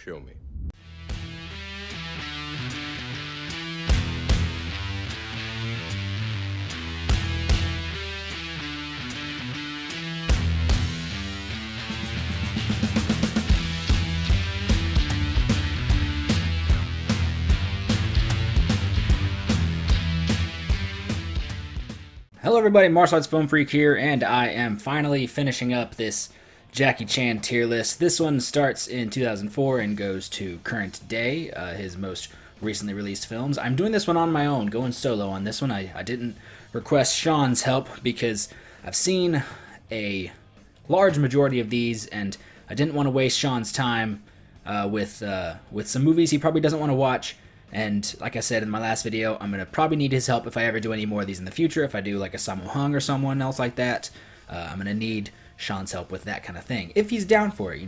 kill me. Hello everybody, Martial Arts Film Freak here, and I am finally finishing up this Jackie Chan tier list. This one starts in 2004 and goes to current day, his most recently released films. I'm doing this one on my own, going solo on this one. I didn't request Sean's help because I've seen a large majority of these, and I didn't want to waste Sean's time with some movies he probably doesn't want to watch. And like I said in my last video, I'm going to probably need his help if I ever do any more of these in the future. If I do like a Sammo Hung or someone else like that, I'm going to need Sean's help with that kind of thing. If he's down for it,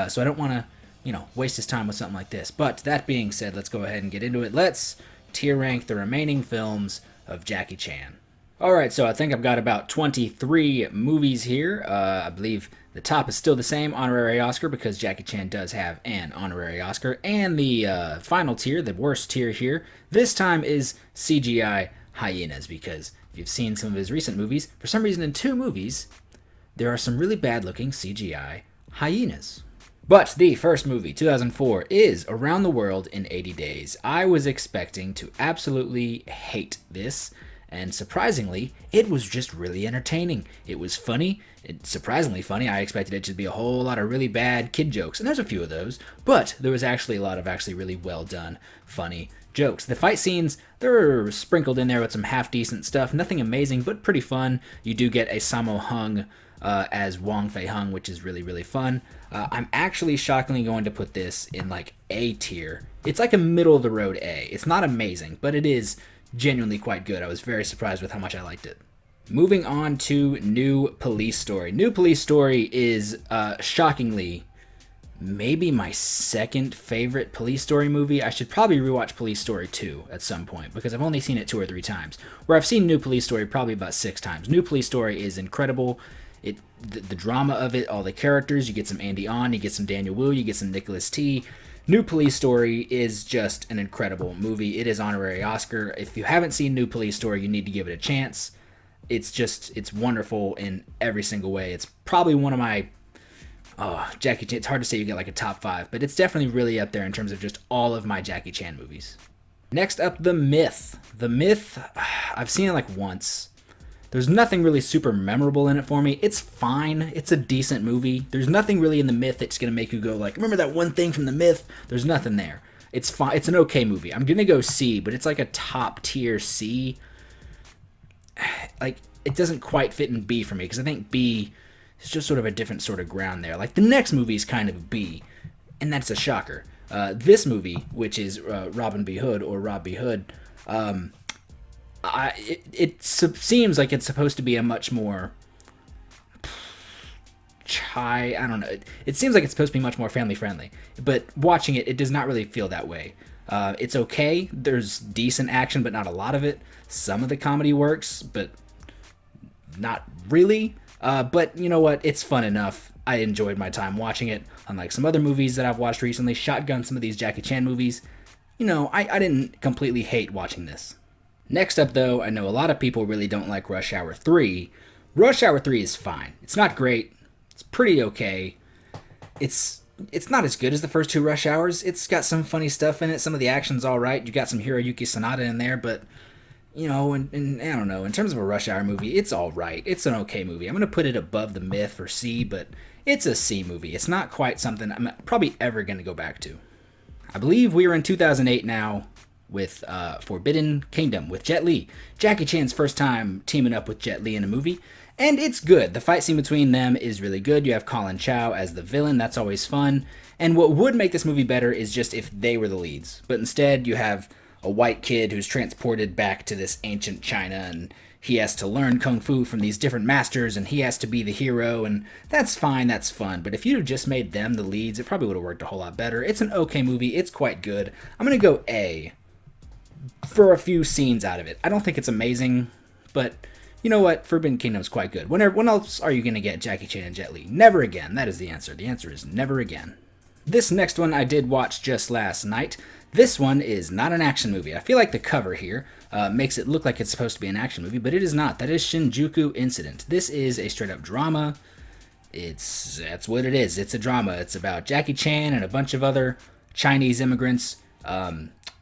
So I don't want to, waste his time with something like this. But that being said, let's go ahead and get into it. Let's tier rank the remaining films of Jackie Chan. Alright, so I think I've got about 23 movies here. I believe the top is still the same, honorary Oscar, because Jackie Chan does have an honorary Oscar. And the final tier, the worst tier here, this time is CGI hyenas, because if you've seen some of his recent movies, for some reason in 2 movies, there are some really bad-looking CGI hyenas. But the first movie, 2004, is Around the World in 80 Days. I was expecting to absolutely hate this, and surprisingly, it was just really entertaining. It was funny. It's surprisingly funny. I expected it to be a whole lot of really bad kid jokes, and there's a few of those, but there was actually a lot of really well done, funny jokes. The fight scenes, they're sprinkled in there with some half-decent stuff. Nothing amazing, but pretty fun. You do get a Sammo Hung as Wong Fei Hung, which is really, really fun. I'm actually shockingly going to put this in like A tier. It's like a middle-of-the-road A. It's not amazing, but it is genuinely quite good. I was very surprised with how much I liked it. Moving on to New Police Story. New Police Story is shockingly maybe my second favorite Police Story movie. I should probably rewatch Police Story 2 at some point because I've only seen it 2 or 3 times. Where I've seen New Police Story probably about 6 times. New Police Story is incredible. The drama of it, all the characters, you get some Andy On, you get some Daniel Wu, you get some Nicholas T. New Police Story is just an incredible movie. It is honorary Oscar. If you haven't seen New Police Story, you need to give it a chance. It's wonderful in every single way. It's probably one of my, Jackie Chan, it's hard to say you get like a top 5, but it's definitely really up there in terms of just all of my Jackie Chan movies. Next up, The Myth. The Myth, I've seen it like once. There's nothing really super memorable in it for me. It's fine. It's a decent movie. There's nothing really in The Myth that's going to make you go like, remember that one thing from The Myth? There's nothing there. It's fine. It's an okay movie. I'm going to go C, but it's like a top tier C. Like, it doesn't quite fit in B for me because I think B is just sort of a different sort of ground there. Like, the next movie is kind of B, and that's a shocker. This movie, which is Robin B. Hood or Rob B. Hood, it seems like it's supposed to be a much more I don't know. It seems like it's supposed to be much more family friendly, but watching it, it does not really feel that way. It's okay. There's decent action, but not a lot of it. Some of the comedy works, but not really. But you know what? It's fun enough. I enjoyed my time watching it. Unlike some other movies that I've watched recently, shotgun some of these Jackie Chan movies, I didn't completely hate watching this. Next up, though, I know a lot of people really don't like Rush Hour 3. Rush Hour 3 is fine. It's not great. It's pretty okay. It's not as good as the first 2 Rush Hours. It's got some funny stuff in it. Some of the action's all right. You got some Hiroyuki Sanada in there, but, and I don't know. In terms of a Rush Hour movie, it's all right. It's an okay movie. I'm going to put it above The Myth for C, but it's a C movie. It's not quite something I'm probably ever going to go back to. I believe we are in 2008 now, with Forbidden Kingdom with Jet Li. Jackie Chan's first time teaming up with Jet Li in a movie, and it's good. The fight scene between them is really good. You have Colin Chow as the villain. That's always fun. And what would make this movie better is just if they were the leads. But instead, you have a white kid who's transported back to this ancient China, and he has to learn kung fu from these different masters, and he has to be the hero, and that's fine, that's fun. But if you'd have just made them the leads, it probably would have worked a whole lot better. It's an okay movie. It's quite good. I'm going to go A for a few scenes out of it. I don't think it's amazing, but you know what? Forbidden Kingdom's quite good. When else are you going to get Jackie Chan and Jet Li? Never again. That is the answer. The answer is never again. This next one I did watch just last night. This one is not an action movie. I feel like the cover here makes it look like it's supposed to be an action movie, but it is not. That is Shinjuku Incident. This is a straight up drama. That's what it is. It's a drama. It's about Jackie Chan and a bunch of other Chinese immigrants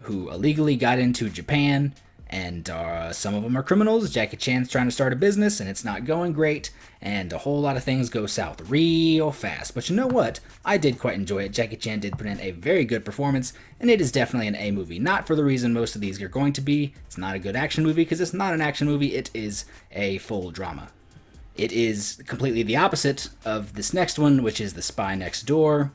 who illegally got into Japan, and some of them are criminals. Jackie Chan's trying to start a business, and it's not going great, and a whole lot of things go south real fast. But you know what? I did quite enjoy it. Jackie Chan did put in a very good performance, and it is definitely an A movie. Not for the reason most of these are going to be. It's not a good action movie, because it's not an action movie. It is a full drama. It is completely the opposite of this next one, which is The Spy Next Door.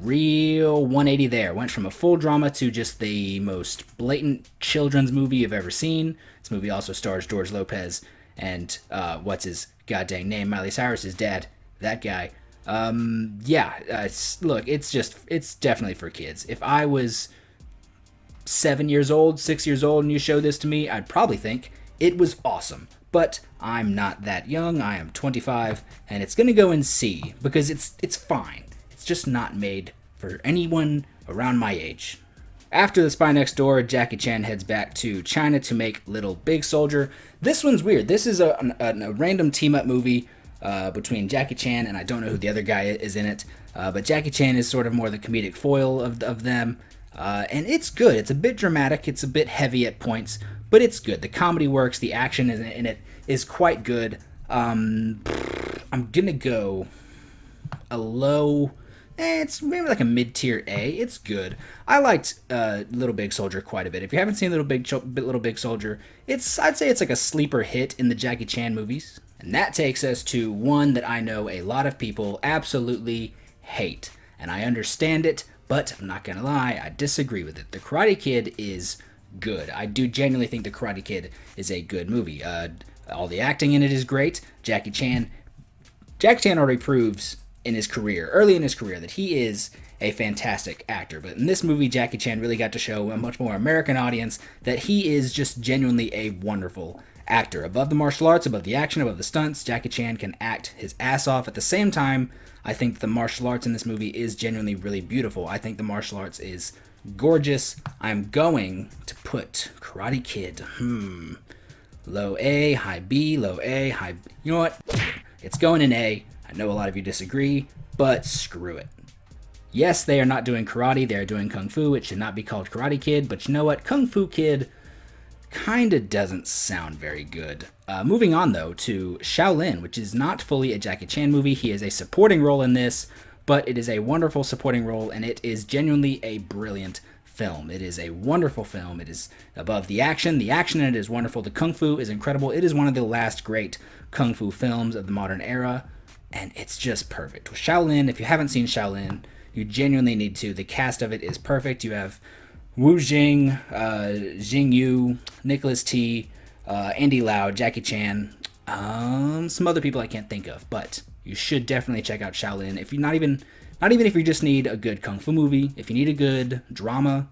Real 180 there. Went from a full drama to just the most blatant children's movie you've ever seen. This movie also stars George Lopez and what's his goddamn name? Miley Cyrus's dad. That guy. Look, it's definitely for kids. If I was 7 years old, 6 years old, and you showed this to me, I'd probably think it was awesome. But I'm not that young. I am 25, and it's gonna go in C because it's fine. It's just not made for anyone around my age. After The Spy Next Door, Jackie Chan heads back to China to make Little Big Soldier. This one's weird. This is a random team-up movie between Jackie Chan, and I don't know who the other guy is in it, but Jackie Chan is sort of more the comedic foil of them, and it's good. It's a bit dramatic. It's a bit heavy at points, but it's good. The comedy works. The action in it is quite good. I'm gonna go a low... it's maybe like a mid-tier A. It's good. I liked Little Big Soldier quite a bit. If you haven't seen Little Big Soldier, I'd say it's like a sleeper hit in the Jackie Chan movies. And that takes us to one that I know a lot of people absolutely hate. And I understand it, but I'm not gonna lie, I disagree with it. The Karate Kid is good. I do genuinely think The Karate Kid is a good movie. All the acting in it is great. Jackie Chan already proves early in his career, that he is a fantastic actor. But in this movie, Jackie Chan really got to show a much more American audience that he is just genuinely a wonderful actor. Above the martial arts, above the action, above the stunts, Jackie Chan can act his ass off. At the same time, I think the martial arts in this movie is genuinely really beautiful. I think the martial arts is gorgeous. I'm going to put Karate Kid, low A, high B, low A, high B. You know what? It's going in A. I know a lot of you disagree, but screw it. Yes, they are not doing karate, they are doing kung fu. It should not be called Karate Kid, but you know what? Kung Fu Kid kinda doesn't sound very good. Moving on, though, to Shaolin, which is not fully a Jackie Chan movie. He is a supporting role in this, but it is a wonderful supporting role, and it is genuinely a brilliant film. It is a wonderful film. It is above the action. The action in it is wonderful. The kung fu is incredible. It is one of the last great kung fu films of the modern era, and it's just perfect. With Shaolin, if you haven't seen Shaolin, you genuinely need to. The cast of it is perfect. You have Wu Jing, Jing Yu, Nicholas T, Andy Lau, Jackie Chan, some other people I can't think of, but you should definitely check out Shaolin. If you're not even if you just need a good kung fu movie, if you need a good drama,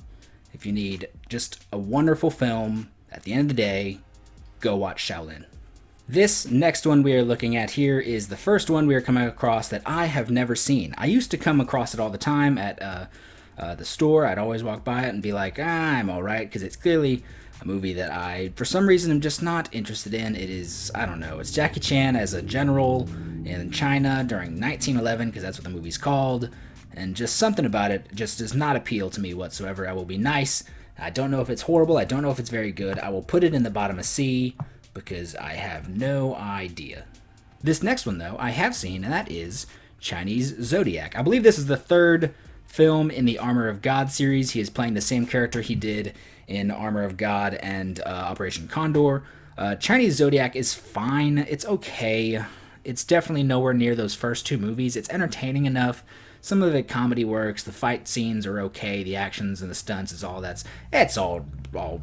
if you need just a wonderful film, at the end of the day, go watch Shaolin. This next one we are looking at here is the first one we are coming across that I have never seen. I used to come across it all the time at the store. I'd always walk by it and be like, I'm alright, because it's clearly a movie that I, for some reason, am just not interested in. It is, I don't know, it's Jackie Chan as a general in China during 1911, because that's what the movie's called, and just something about it just does not appeal to me whatsoever. I will be nice. I don't know if it's horrible. I don't know if it's very good. I will put it in the bottom of C, because I have no idea. This next one, though, I have seen, and that is Chinese Zodiac. I believe this is the third film in the Armor of God series. He is playing the same character he did in Armor of God and Operation Condor. Chinese Zodiac is fine. It's okay. It's definitely nowhere near those first two movies. It's entertaining enough. Some of the comedy works. The fight scenes are okay. The actions and the stunts is it's all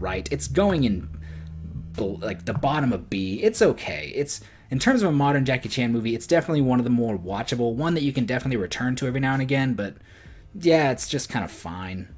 right. It's going in like the bottom of B. It's okay. It's, in terms of a modern Jackie Chan movie, it's definitely one of the more watchable, one that you can definitely return to every now and again, but yeah, it's just kind of fine.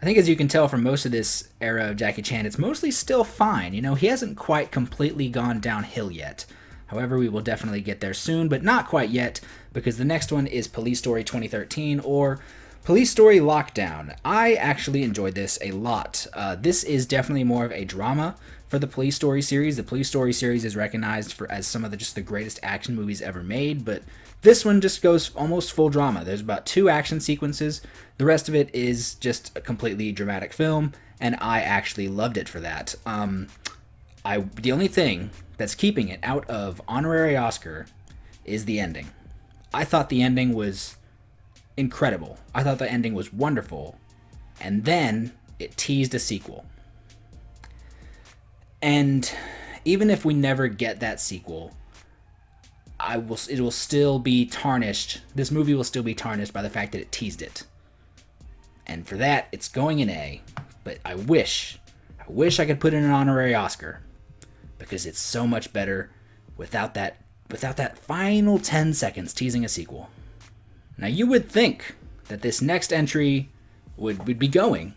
I think, as you can tell from most of this era of Jackie Chan, it's mostly still fine. You know, he hasn't quite completely gone downhill yet. However, we will definitely get there soon, but not quite yet, because the next one is Police Story 2013, or Police Story Lockdown. I actually enjoyed this a lot. This is definitely more of a drama for the Police Story series. The Police Story series is recognized as some of the greatest action movies ever made, but this one just goes almost full drama. There's about 2 action sequences. The rest of it is just a completely dramatic film, and I actually loved it for that. The only thing that's keeping it out of honorary Oscar is the ending. I thought the ending was incredible. I thought the ending was wonderful. And then it teased a sequel. And even if we never get that sequel, it will still be tarnished. This movie will still be tarnished by the fact that it teased it. And for that, it's going in A. But I wish I could put in an honorary Oscar, because it's so much better without that final 10 seconds teasing a sequel. Now, you would think that this next entry would be going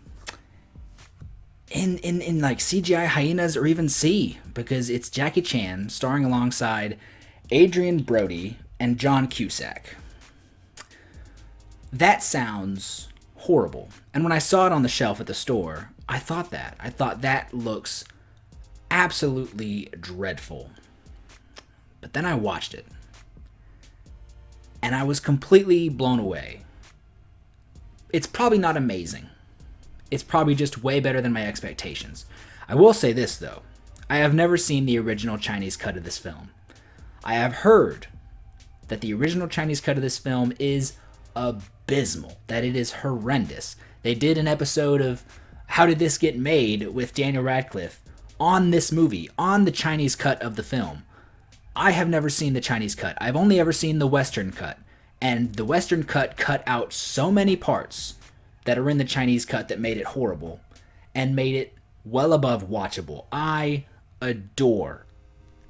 in like CGI hyenas or even C, because it's Jackie Chan starring alongside Adrian Brody and John Cusack. That sounds horrible. And when I saw it on the shelf at the store, I thought that looks absolutely dreadful. But then I watched it, and I was completely blown away. It's probably not amazing. It's probably just way better than my expectations. I will say this, though. I have never seen the original Chinese cut of this film. I have heard that the original Chinese cut of this film is abysmal, that it is horrendous. They did an episode of How Did This Get Made with Daniel Radcliffe on this movie, on the Chinese cut of the film. I have never seen the Chinese cut. I've only ever seen the Western cut. And the Western cut out so many parts that are in the Chinese cut that made it horrible and made it well above watchable. I adore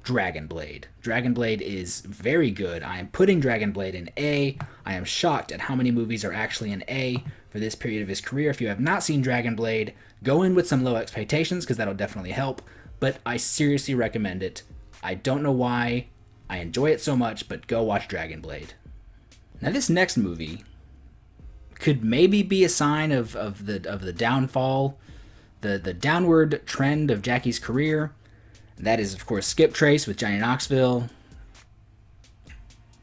Dragon Blade. Dragon Blade is very good. I am putting Dragon Blade in A. I am shocked at how many movies are actually in A for this period of his career. If you have not seen Dragon Blade, go in with some low expectations, because that'll definitely help. But I seriously recommend it. I don't know why I enjoy it so much, but go watch Dragon Blade. Now, this next movie could maybe be a sign of the downfall, the downward trend of Jackie's career. That is, of course, Skip Trace with Johnny Knoxville.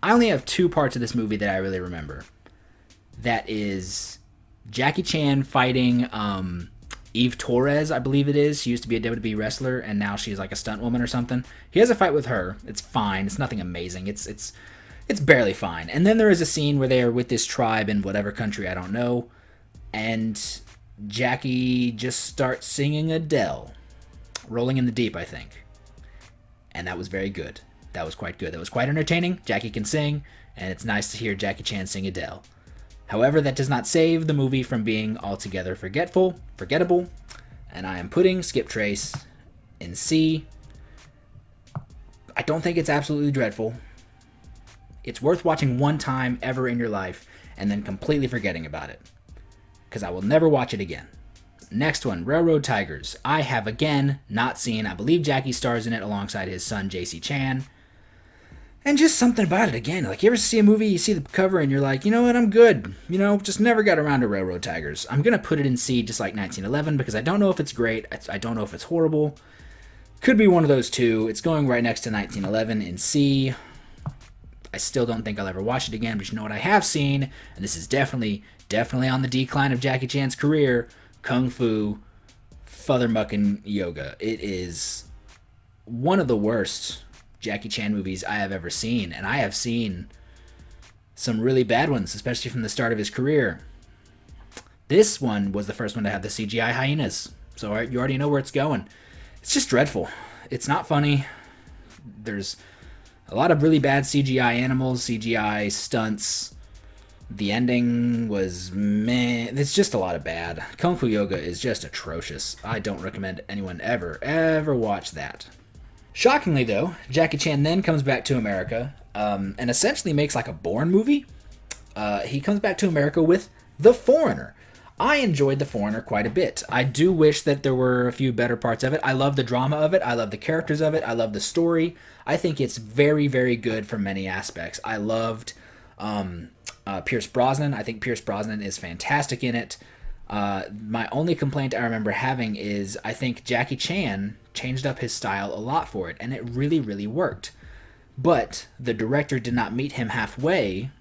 I only have 2 parts of this movie that I really remember. That is Jackie Chan fighting Eve Torres, I believe it is. She used to be a WWE wrestler, and now she's like a stunt woman or something. He has a fight with her. It's fine. It's nothing amazing. It's barely fine. And then there is a scene where they are with this tribe in whatever country, I don't know, and Jackie just starts singing Adele. Rolling in the Deep, I think. And that was very good. That was quite good. That was quite entertaining. Jackie can sing, and it's nice to hear Jackie Chan sing Adele. However, that does not save the movie from being altogether forgettable, and I am putting Skip Trace in C. I don't think it's absolutely dreadful. It's worth watching one time ever in your life and then completely forgetting about it, because I will never watch it again. Next one, Railroad Tigers. I have again not seen. I believe Jackie stars in it alongside his son JC Chan. And just something about it again. Like, you ever see a movie, you see the cover, and you're like, you know what, I'm good. Just never got around to Railroad Tigers. I'm going to put it in C, just like 1911, because I don't know if it's great. I don't know if it's horrible. Could be one of those two. It's going right next to 1911 in C. I still don't think I'll ever watch it again, but you know what I have seen? And this is definitely on the decline of Jackie Chan's career. Kung Fu Futhermucking Yoga. It is one of the worst Jackie Chan movies I have ever seen, and I have seen some really bad ones, especially from the start of his career. This one was the first one to have the CGI hyenas, so you already know where it's going. It's just dreadful. It's not funny. There's a lot of really bad CGI animals, CGI stunts. The ending was meh. It's just a lot of bad. Kung Fu Yoga is just atrocious. I don't recommend anyone ever watch that. Shockingly, though, Jackie Chan then comes back to America and essentially makes like a Bourne movie. He comes back to America with The Foreigner. I enjoyed The Foreigner quite a bit. I do wish that there were a few better parts of it. I love the drama of it. I love the characters of it. I love the story. I think it's very, very good from many aspects. I loved Pierce Brosnan. I think Pierce Brosnan is fantastic in it. My only complaint I remember having is I think Jackie Chan changed up his style a lot for it, and it really, really worked. But the director did not meet him halfway,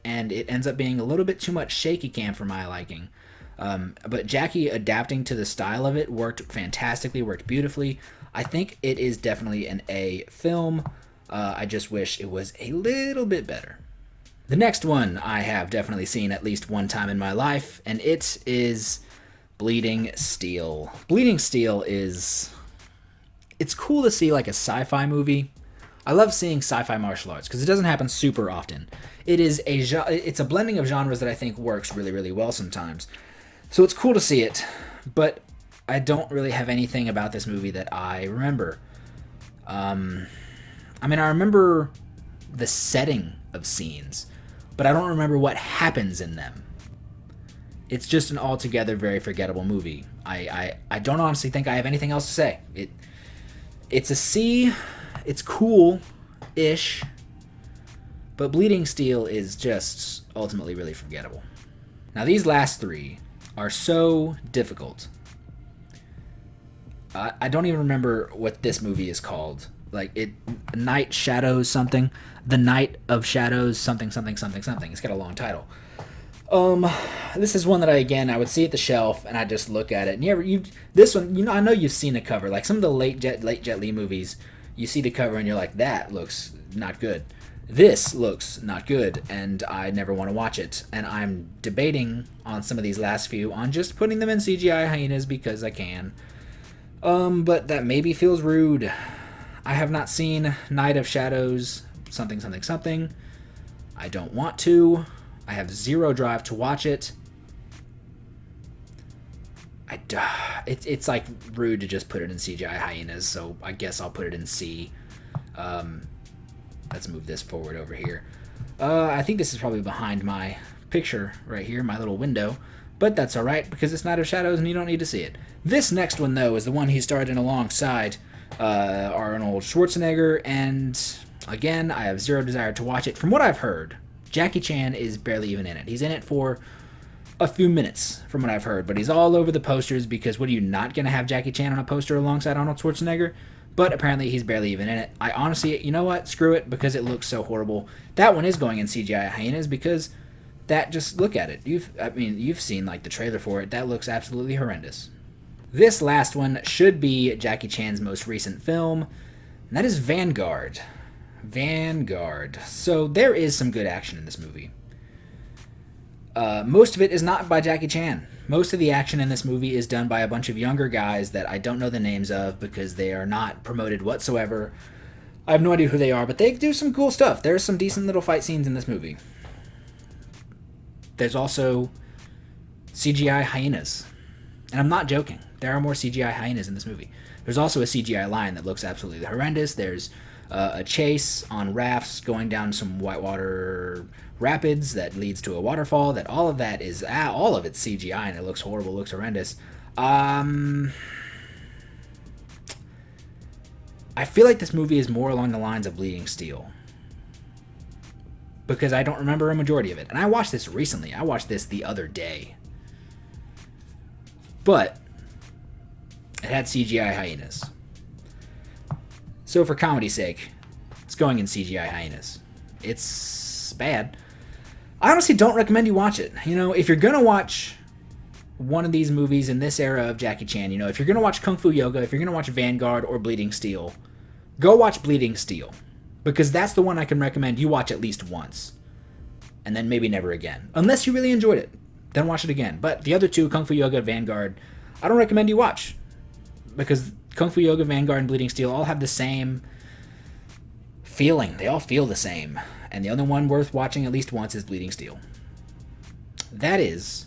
and it ends up being a little bit too much shaky cam for my liking. But Jackie adapting to the style of it worked fantastically, worked beautifully. I think it is definitely an A film. I just wish it was a little bit better. The next one I have definitely seen at least one time in my life, and it is Bleeding Steel. Bleeding Steel is... It's cool to see like a sci-fi movie. I love seeing sci-fi martial arts because it doesn't happen super often. It's a blending of genres that I think works really, really well sometimes. So it's cool to see it, but I don't really have anything about this movie that I remember. I remember the setting of scenes, but I don't remember what happens in them. It's just an altogether very forgettable movie. I don't honestly think I have anything else to say. It's a C. It's cool-ish, but Bleeding Steel is just ultimately really forgettable. Now, these last three are so difficult. I don't even remember what this movie is called. Night Shadows something. The Night of Shadows something. It's got a long title. This is one that I would see at the shelf and I just look at it. And this one, I know you've seen the cover. Like some of the late Jet Li movies, you see the cover and you're like, that looks not good. This looks not good, and I never want to watch it. And I'm debating on some of these last few on just putting them in CGI hyenas because I can. But that maybe feels rude. I have not seen Night of Shadows something. I don't want to. I have zero drive to watch it. It's like rude to just put it in CGI hyenas, so I guess I'll put it in C. Let's move this forward over here. I think this is probably behind my picture right here, my little window, but that's alright because it's Night of Shadows and you don't need to see it. This next one, though, is the one he starred in alongside Arnold Schwarzenegger, and again, I have zero desire to watch it. From what I've heard, Jackie Chan is barely even in it. He's in it for a few minutes, from what I've heard, but he's all over the posters because what are you not going to have Jackie Chan on a poster alongside Arnold Schwarzenegger? But apparently he's barely even in it. I honestly, you know what? Screw it, because it looks so horrible. That one is going in CGI hyenas because just look at it. You've seen like the trailer for it. That looks absolutely horrendous. This last one should be Jackie Chan's most recent film, and that is Vanguard. Vanguard. So there is some good action in this movie. Most of it is not by Jackie Chan. Most of the action in this movie is done by a bunch of younger guys that I don't know the names of because they are not promoted whatsoever. I have no idea who they are, but they do some cool stuff. There's some decent little fight scenes in this movie. There's also CGI hyenas. And I'm not joking. There are more CGI hyenas in this movie. There's also a CGI lion that looks absolutely horrendous. There's a chase on rafts going down some whitewater rapids that leads to a waterfall. All of it's CGI and it looks horrible, looks horrendous. I feel like this movie is more along the lines of Bleeding Steel because I don't remember a majority of it. And I watched this recently. I watched this the other day. But it had CGI hyenas. So for comedy's sake, it's going in CGI hyenas. It's bad. I honestly don't recommend you watch it. If you're going to watch one of these movies in this era of Jackie Chan, if you're going to watch Kung Fu Yoga, if you're going to watch Vanguard or Bleeding Steel, go watch Bleeding Steel. Because that's the one I can recommend you watch at least once. And then maybe never again. Unless you really enjoyed it. Then watch it again. But the other two, Kung Fu Yoga, Vanguard, I don't recommend you watch. Because Kung Fu Yoga, Vanguard, and Bleeding Steel all have the same feeling. They all feel the same. And the only one worth watching at least once is Bleeding Steel. It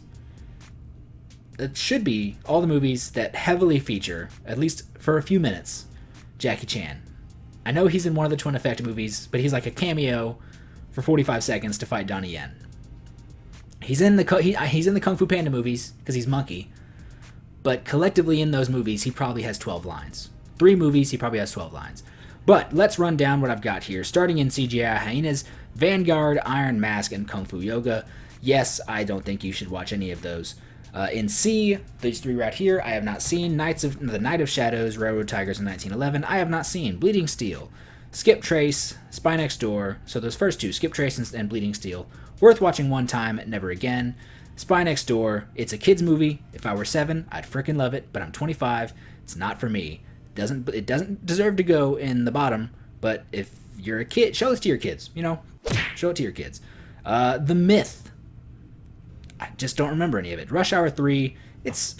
should be all the movies that heavily feature, at least for a few minutes, Jackie Chan. I know he's in one of the Twin Effect movies, but he's like a cameo for 45 seconds to fight Donnie Yen. He's in the Kung Fu Panda movies because he's Monkey, but collectively in those movies he probably has 12 lines. 3 movies, he probably has 12 lines. But let's run down what I've got here. Starting in CGI hyenas, Vanguard, Iron Mask, and Kung Fu Yoga. Yes, I don't think you should watch any of those. In C, these 3 right here, I have not seen. The Night of Shadows, Railroad Tigers in 1911, I have not seen. Bleeding Steel, Skip Trace, Spy Next Door. So those first 2, Skip Trace and Bleeding Steel, worth watching one time, never again. Spy Next Door, it's a kid's movie. If I were 7, I'd freaking love it, but I'm 25. It's not for me. It doesn't deserve to go in the bottom, but if you're a kid, show this to your kids, show it to your kids. The Myth, I just don't remember any of it. Rush Hour 3, it's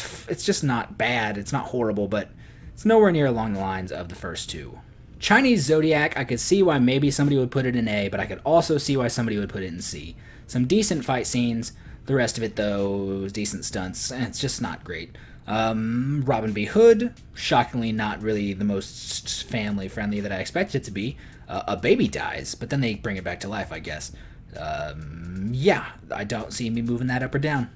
just not bad, it's not horrible, but it's nowhere near along the lines of the first 2. Chinese Zodiac, I could see why maybe somebody would put it in A, but I could also see why somebody would put it in C. Some decent fight scenes, the rest of it though was decent stunts, and it's just not great. Robin B. Hood, shockingly not really the most family friendly that I expected it to be. A baby dies, but then they bring it back to life, I guess. Yeah, I don't see me moving that up or down.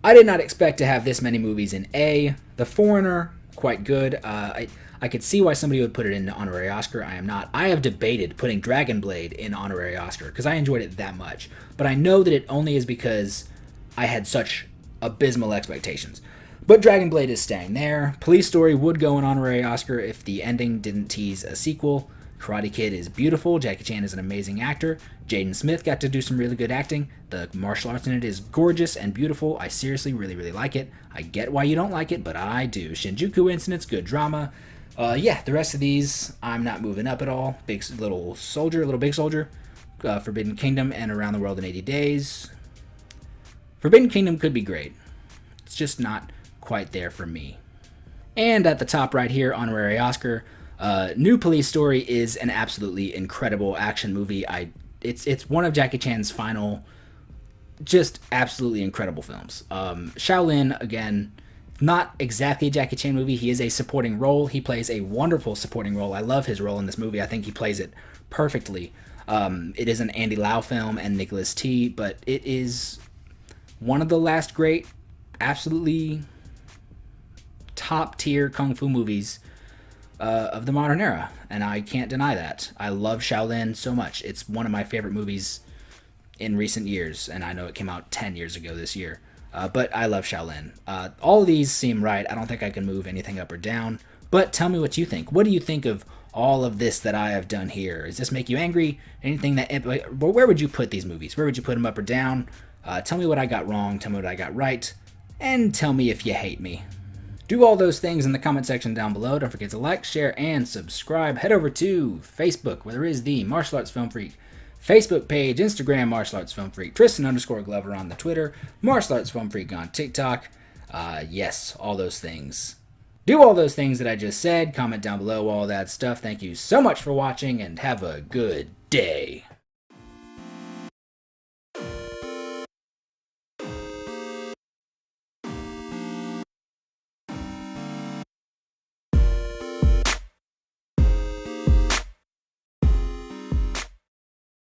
I did not expect to have this many movies in A. The Foreigner, quite good. I could see why somebody would put it in honorary Oscar. I am not. I have debated putting Dragon Blade in honorary Oscar because I enjoyed it that much. But I know that it only is because I had such abysmal expectations. But Dragon Blade is staying there. Police Story would go in honorary Oscar if the ending didn't tease a sequel. Karate Kid is beautiful. Jackie Chan is an amazing actor. Jaden Smith got to do some really good acting. The martial arts in it is gorgeous and beautiful. I seriously really, really like it. I get why you don't like it, but I do. Shinjuku Incident's good drama. Yeah, the rest of these, I'm not moving up at all. Little Big Soldier. Forbidden Kingdom and Around the World in 80 Days. Forbidden Kingdom could be great. It's just not quite there for me. And at the top right here, honorary Oscar, New Police Story is an absolutely incredible action movie. It's one of Jackie Chan's final, just absolutely incredible films. Shaolin, again, not exactly a Jackie Chan movie. He is a supporting role. He plays a wonderful supporting role. I love his role in this movie. I think he plays it perfectly. It is an Andy Lau film and Nicholas T, but it is one of the last great, absolutely top tier kung fu movies of the modern era, and I can't deny that. I love Shaolin so much. It's one of my favorite movies in recent years, and I know it came out 10 years ago this year, but I love Shaolin. All of these seem right. I don't think I can move anything up or down, but tell me what you think. What do you think of all of this that I have done here? Does this make you angry? Anything where would you put these movies? Where would you put them, up or down? Tell me what I got wrong, tell me what I got right, and tell me if you hate me. Do all those things in the comment section down below. Don't forget to like, share, and subscribe. Head over to Facebook, where there is the Martial Arts Film Freak Facebook page, Instagram, Martial Arts Film Freak, Tristan_Glover on the Twitter, Martial Arts Film Freak on TikTok. Yes, all those things. Do all those things that I just said. Comment down below all that stuff. Thank you so much for watching, and have a good day.